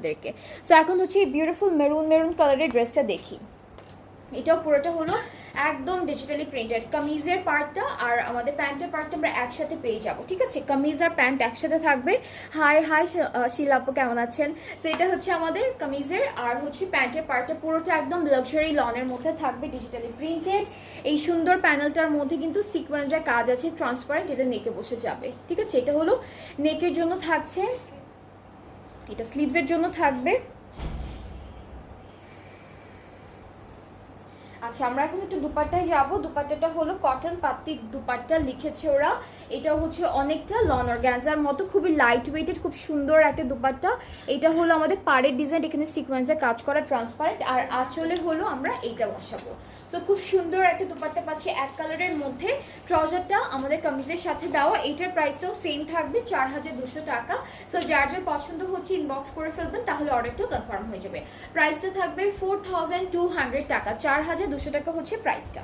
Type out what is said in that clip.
আপনাদেরকে। সো এখন হচ্ছে এই বিউটিফুল মেরুন কালারের ড্রেসটা দেখি। এটাও পুরোটা হলো একদম ডিজিটালি প্রিন্টেড। কামিজের পার্টটা আর আমাদের প্যান্টের পার্টটা আমরা একসাথে পেয়ে যাব, ঠিক আছে? কামিজ আর প্যান্ট একসাথে থাকবে। হাই হাই শিলা আপু, কেমন আছেন? সো এটা হচ্ছে আমাদের কামিজের, আর হচ্ছে প্যান্টের পার্টটা পুরোটা একদম লাক্সারি লনের মধ্যে থাকবে, ডিজিটালি প্রিন্টেড। এই সুন্দর প্যানেলটার মধ্যে কিন্তু সিকোয়েন্সের কাজ আছে, ট্রান্সপারেন্ট। এটা নেকে বসে যাবে, ঠিক আছে? এটা হলো নেকের জন্য থাকছে, এটা স্লিভসের জন্য থাকবে। আচ্ছা, আমরা এখন একটু দুপাট্টায় যাব। দুপাট্টাটা হলো কটন পাত্তি দুপাট্টা লিখেছে ওরা। এটা হচ্ছে অনেকটা লন অর্গানজার মতো, খুবই লাইট ওয়েটেড, খুব সুন্দর একটা দুপাট্টা। এটা হলো আমাদের পাড়ের ডিজাইন, এখানে সিকোয়েন্সে কাজ করা, ট্রান্সপারেন্ট। আর আঁচলে হলো আমরা এইটা বসাবো। সো খুব সুন্দর একটা দুপাট্টা পাচ্ছি এক কালারের মধ্যে। ট্রাউজারটা আমাদের কামিজের সাথে দেওয়া, এইটার প্রাইসটাও সেম থাকবে 4200 টাকা। সো যার যার পছন্দ হচ্ছে ইনবক্স করে ফেলবেন, তাহলে অর্ডারটাও কনফার্ম হয়ে যাবে। প্রাইসটা থাকবে 4200 টাকা, 4200 টাকা হচ্ছে প্রাইসটা।